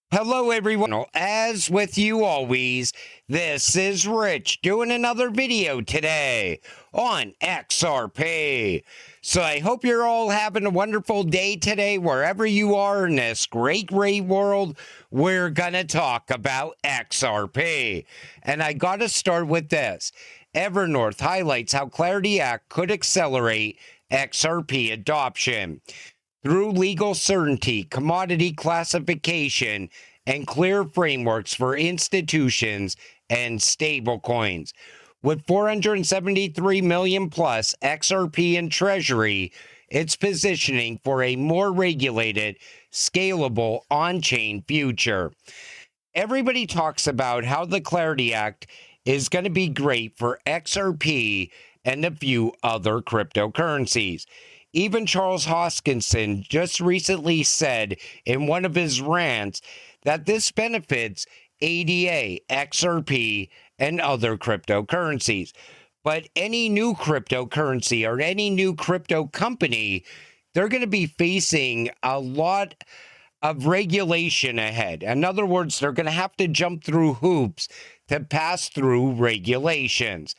Hello, everyone. As with you always, this is Rich doing another video today on XRP. So I hope you're all having a wonderful day today, wherever you are in this great world. We're going to talk about XRP. And I got to start with this. Evernorth highlights how Clarity Act could accelerate XRP adoption. Through legal certainty, commodity classification, and clear frameworks for institutions and stablecoins. With 473 million plus XRP in Treasury, it's positioning for a more regulated, scalable, on-chain future. Everybody talks about how the Clarity Act is going to be great for XRP and a few other cryptocurrencies. Even Charles Hoskinson just recently said in one of his rants that this benefits ADA, XRP, and other cryptocurrencies. But any new cryptocurrency or any new crypto company, they're going to be facing a lot of regulation ahead. In other words, they're going to have to jump through hoops to pass through regulations.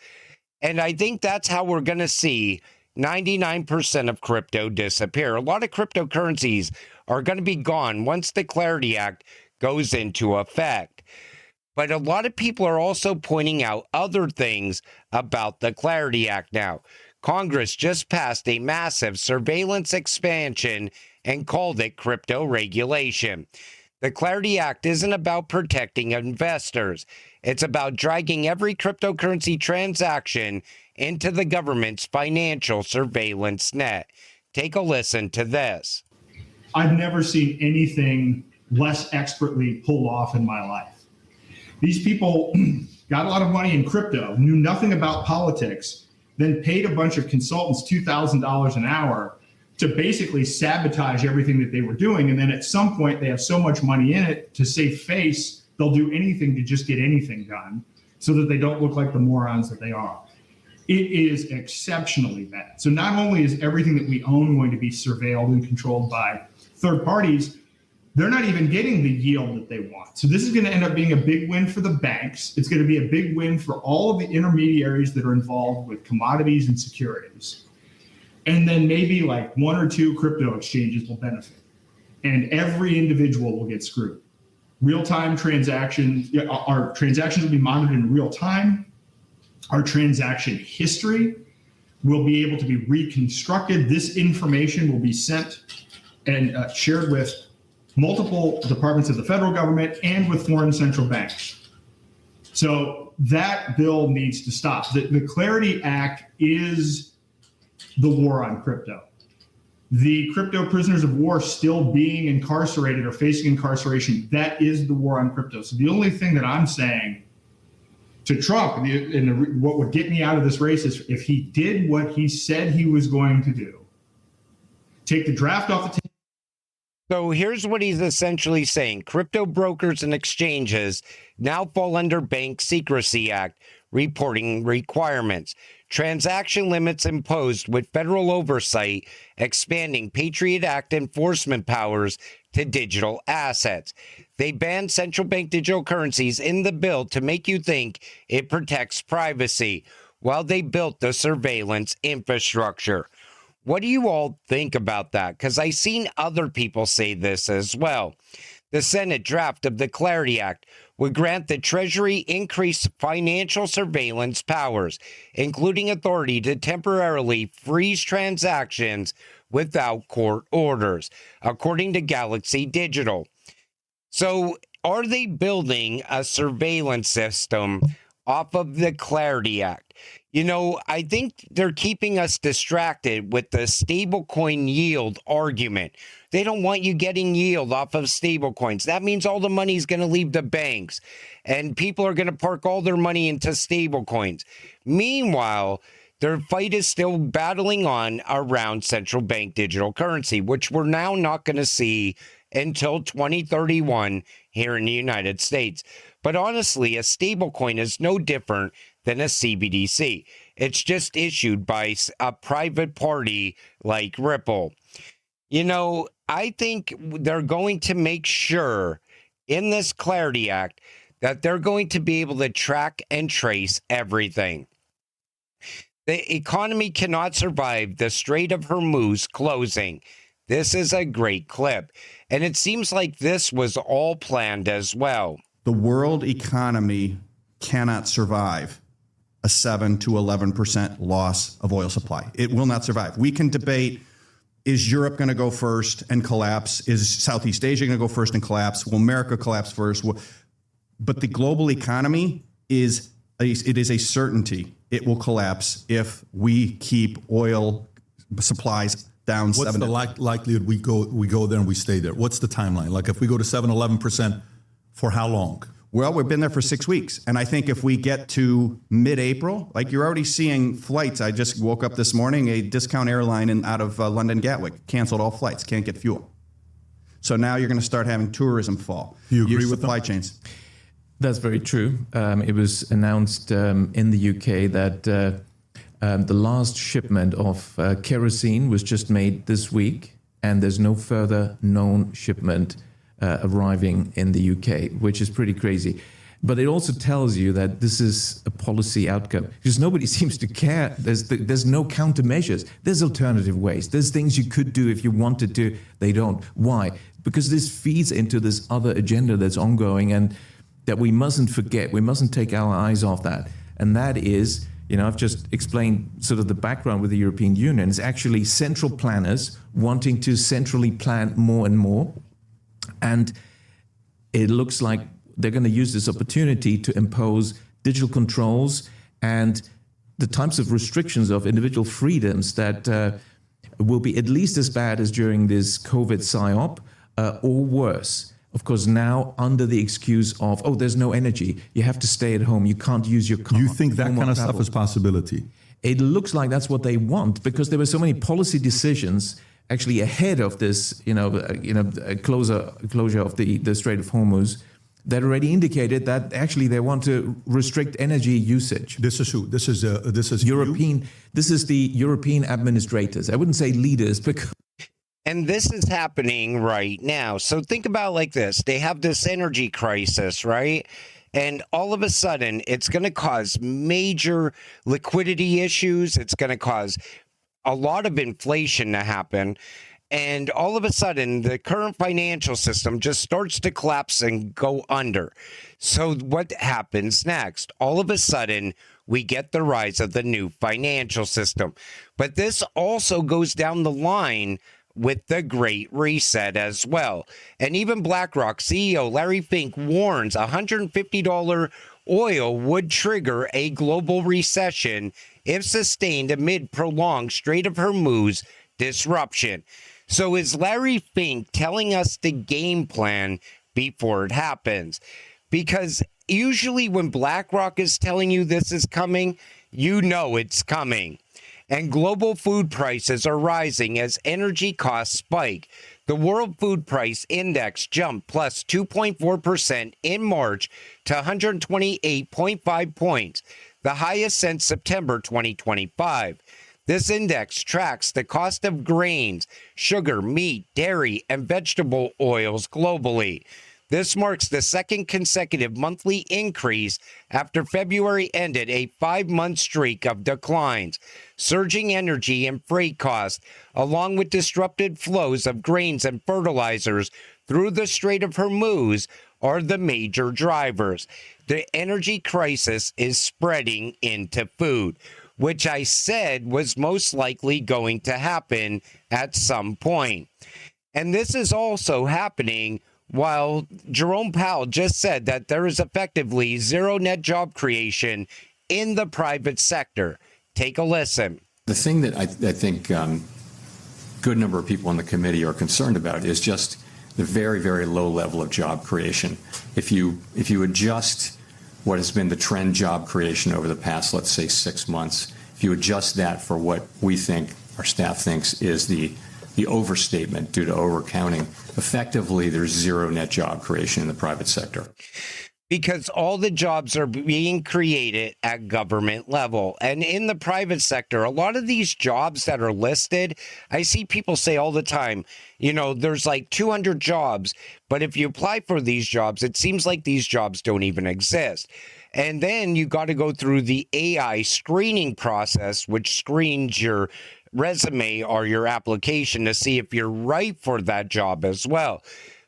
And I think that's how we're going to see 99% of crypto disappear. A lot of cryptocurrencies are going to be gone once the Clarity Act goes into effect. But a lot of people are also pointing out other things about the Clarity Act now. Congress just passed a massive surveillance expansion and called it crypto regulation. The Clarity Act isn't about protecting investors. It's about dragging every cryptocurrency transaction into the government's financial surveillance net. Take a listen to this. I've never seen anything less expertly pulled off in my life. These people got a lot of money in crypto, knew nothing about politics, then paid a bunch of consultants $2,000 an hour to basically sabotage everything that they were doing. And then at some point, they have so much money in it to save face, they'll do anything to just get anything done so that they don't look like the morons that they are. It is exceptionally bad. So not only is everything that we own going to be surveilled and controlled by third parties, they're not even getting the yield that they want. So this is going to end up being a big win for the banks. It's going to be a big win for all of the intermediaries that are involved with commodities and securities. And then maybe like one or two crypto exchanges will benefit. And every individual will get screwed. Real-time transactions, our transactions will be monitored in real time. Our transaction history will be able to be reconstructed. This information will be sent and shared with multiple departments of the federal government and with foreign central banks. So that bill needs to stop. The Clarity Act is the war on crypto. The crypto prisoners of war still being incarcerated or facing incarceration, that is the war on crypto. So the only thing that I'm saying to Trump, what would get me out of this race is if he did what he said he was going to do, take the draft off the table. So here's what he's essentially saying. Crypto brokers and exchanges now fall under Bank Secrecy Act reporting requirements. Transaction limits imposed with federal oversight, expanding Patriot Act enforcement powers to digital assets. They banned central bank digital currencies in the bill to make you think it protects privacy, while they built the surveillance infrastructure. What do you all think about that? Because I've seen other people say this as well. The Senate draft of the Clarity Act would grant the Treasury increased financial surveillance powers, including authority to temporarily freeze transactions without court orders, according to Galaxy Digital. So are they building a surveillance system off of the Clarity Act? You know, I think they're keeping us distracted with the stablecoin yield argument. They don't want you getting yield off of stablecoins. That means all the money is going to leave the banks, and people are going to park all their money into stablecoins. Meanwhile, their fight is still battling on around central bank digital currency, which we're now not going to see until 2031 here in the United States. But honestly, a stablecoin is no different than a CBDC. It's just issued by a private party like Ripple. You know, I think they're going to make sure in this Clarity Act that they're going to be able to track and trace everything. The economy cannot survive the Strait of Hormuz closing. This is a great clip. And it seems like this was all planned as well. The world economy cannot survive a 7 to 11% loss of oil supply. It will not survive. We can debate, is Europe going to go first and collapse? Is Southeast Asia going to go first and collapse? Will America collapse first? But the global economy is a certainty. It will collapse if we keep oil supplies down. What's the likelihood we go there and we stay there? What's the timeline? Like if we go to 7, 11%, for how long? Well, we've been there for 6 weeks. And I think if we get to mid-April, like you're already seeing flights. I just woke up this morning, a discount airline out of London Gatwick canceled all flights, can't get fuel. So now you're going to start having tourism fall. Do you agree with supply chains? That's very true. It was announced in the UK that the last shipment of kerosene was just made this week, and there's no further known shipment arriving in the UK, which is pretty crazy. But it also tells you that this is a policy outcome because nobody seems to care. There's no countermeasures. There's alternative ways. There's things you could do if you wanted to. They don't. Why? Because this feeds into this other agenda that's ongoing and that we mustn't forget. We mustn't take our eyes off that. And that is, I've just explained sort of the background with the European Union. It's actually central planners wanting to centrally plan more and more. And it looks like they're going to use this opportunity to impose digital controls and the types of restrictions of individual freedoms that will be at least as bad as during this COVID psyop or worse. Of course, now under the excuse of, there's no energy. You have to stay at home. You can't use your car. You think that kind of stuff is possibility? It looks like that's what they want because there were so many policy decisions actually ahead of this, closure of the Strait of Hormuz that already indicated that actually they want to restrict energy usage. This is who? This is European. This is the European administrators. I wouldn't say leaders because. And this is happening right now. So think about it like this. They have this energy crisis, right? And all of a sudden, it's going to cause major liquidity issues. It's going to cause a lot of inflation to happen. And all of a sudden, the current financial system just starts to collapse and go under. So what happens next? All of a sudden, we get the rise of the new financial system. But this also goes down the line with the Great Reset as well. And even BlackRock CEO Larry Fink warns $150 oil would trigger a global recession if sustained amid prolonged Strait of Hormuz disruption. So is Larry Fink telling us the game plan before it happens? Because usually when BlackRock is telling you this is coming, you know it's coming. And global food prices are rising as energy costs spike. The World Food Price Index jumped plus 2.4% in March to 128.5 points, the highest since September 2025. This index tracks the cost of grains, sugar, meat, dairy, and vegetable oils globally. This marks the second consecutive monthly increase after February ended a 5-month streak of declines. Surging energy and freight costs, along with disrupted flows of grains and fertilizers through the Strait of Hormuz, are the major drivers. The energy crisis is spreading into food, which I said was most likely going to happen at some point. And this is also happening while Jerome Powell just said that there is effectively zero net job creation in the private sector. Take a listen. The thing that I think good number of people on the committee are concerned about is just the very, very low level of job creation. If you adjust what has been the trend job creation over the past, let's say, 6 months, if you adjust that for what we think, our staff thinks, is the overstatement due to overcounting, effectively there's zero net job creation in the private sector. because all the jobs are being created at government level. And in the private sector, a lot of these jobs that are listed, I see people say all the time, you know, there's like 200 jobs, but if you apply for these jobs, it seems like these jobs don't even exist. And then you got to go through the AI screening process, which screens your resume or your application to see if you're right for that job as well.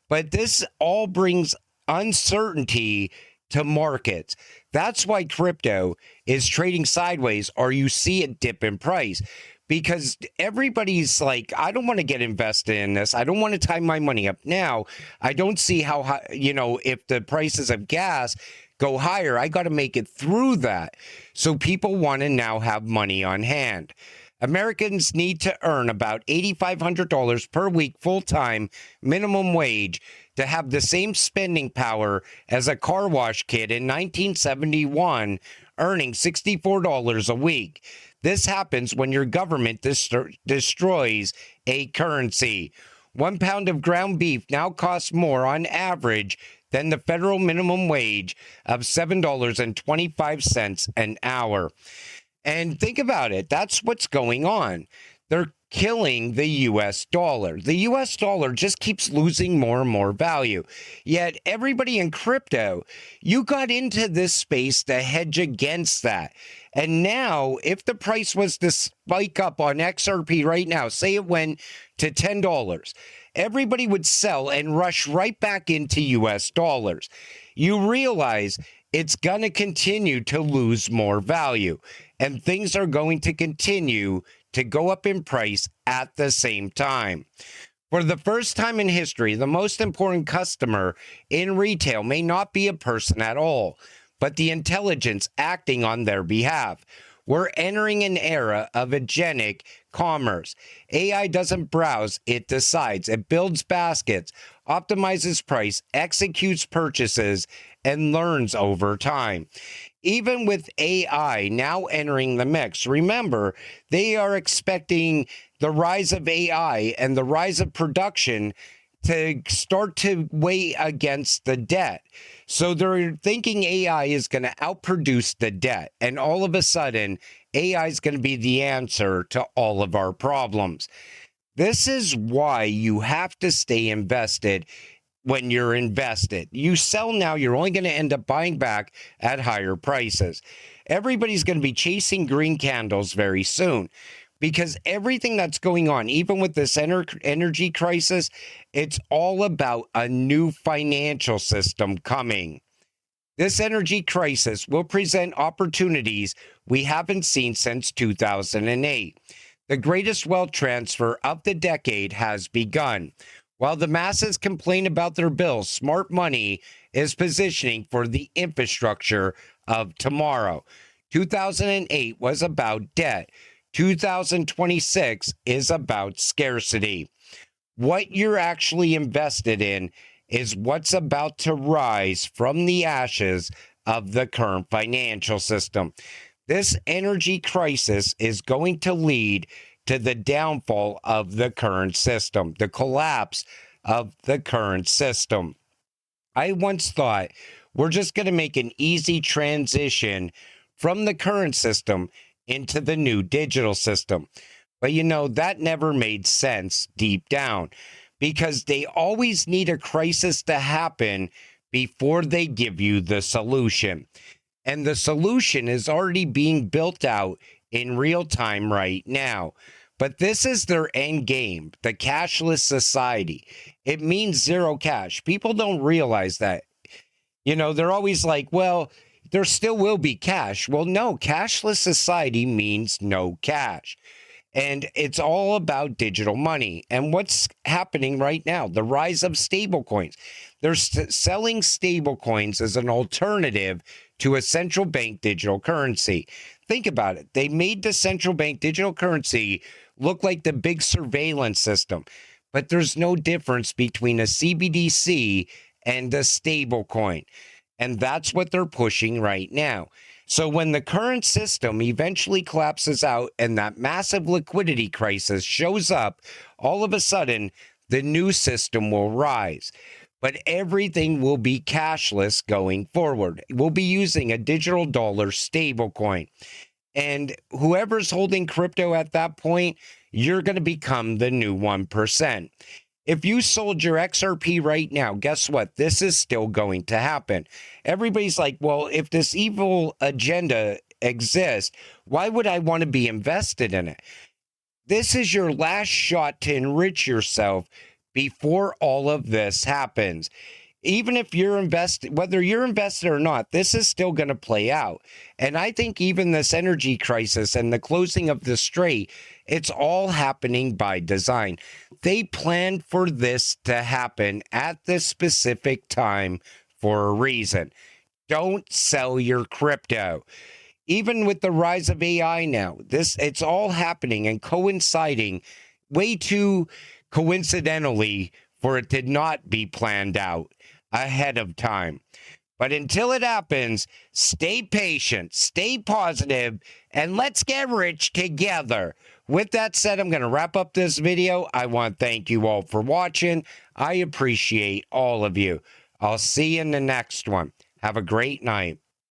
But this all brings uncertainty to markets. That's why crypto is trading sideways, or you see it dip in price, because everybody's like, I don't want to get invested in this. I don't want to tie my money up now. I don't see how, you know, if the prices of gas go higher, I got to make it through that. So people want to now have money on hand. Americans need to earn about $8,500 per week full-time minimum wage to have the same spending power as a car wash kid in 1971 earning $64 a week. This happens when your government destroys a currency. 1 pound of ground beef now costs more on average than the federal minimum wage of $7.25 an hour. And think about it. That's what's going on. They're killing the U.S. dollar. The U.S. dollar just keeps losing more and more value. Yet everybody in crypto, you got into this space to hedge against that. And now, if the price was to spike up on XRP right now, say it went to $10, everybody would sell and rush right back into U.S. dollars. You realize it's going to continue to lose more value, and things are going to continue to go up in price at the same time. For the first time in history, the most important customer in retail may not be a person at all, but the intelligence acting on their behalf. We're entering an era of agentic commerce. AI doesn't browse, it decides. It builds baskets, optimizes price, executes purchases, and learns over time. Even with AI now entering the mix, remember, they are expecting the rise of AI and the rise of production to start to weigh against the debt. So they're thinking AI is going to outproduce the debt. And all of a sudden, AI is going to be the answer to all of our problems. This is why you have to stay invested when you're invested. You sell now, you're only going to end up buying back at higher prices. Everybody's going to be chasing green candles very soon, because everything that's going on, even with this energy crisis, it's all about a new financial system coming. This energy crisis will present opportunities we haven't seen since 2008. The greatest wealth transfer of the decade has begun. While the masses complain about their bills, smart money is positioning for the infrastructure of tomorrow. 2008 was about debt. 2026 is about scarcity. What you're actually invested in is what's about to rise from the ashes of the current financial system. This energy crisis is going to lead to the downfall of the current system, the collapse of the current system. I once thought we're just going to make an easy transition from the current system into the new digital system. But you know, that never made sense deep down, because they always need a crisis to happen before they give you the solution. And the solution is already being built out in real time right now. But this is their end game, the cashless society. It means zero cash. People don't realize that. You know, they're always like, well, there still will be cash. Well, no, cashless society means no cash. And it's all about digital money. And what's happening right now? The rise of stablecoins. They're selling stablecoins as an alternative to a central bank digital currency. Think about it. They made the central bank digital currency look like the big surveillance system. But there's no difference between a CBDC and a stablecoin. And that's what they're pushing right now. So when the current system eventually collapses out and that massive liquidity crisis shows up, all of a sudden, the new system will rise. but everything will be cashless going forward. We'll be using a digital dollar stablecoin. And whoever's holding crypto at that point, you're going to become the new 1%. If you sold your XRP right now, guess what? This is still going to happen. Everybody's like, well, if this evil agenda exists, why would I want to be invested in it? This is your last shot to enrich yourself before all of this happens. Even if you're invested, whether you're invested or not, this is still going to play out. And I think even this energy crisis and the closing of the strait, it's all happening by design. They planned for this to happen at this specific time for a reason. Don't sell your crypto. Even with the rise of AI now, it's all happening and coinciding way too coincidentally for it to not be planned out ahead of time. But until it happens, stay patient, stay positive, and let's get rich together. With that said, I'm going to wrap up this video. I want to thank you all for watching. I appreciate all of you. I'll see you in the next one. Have a great night.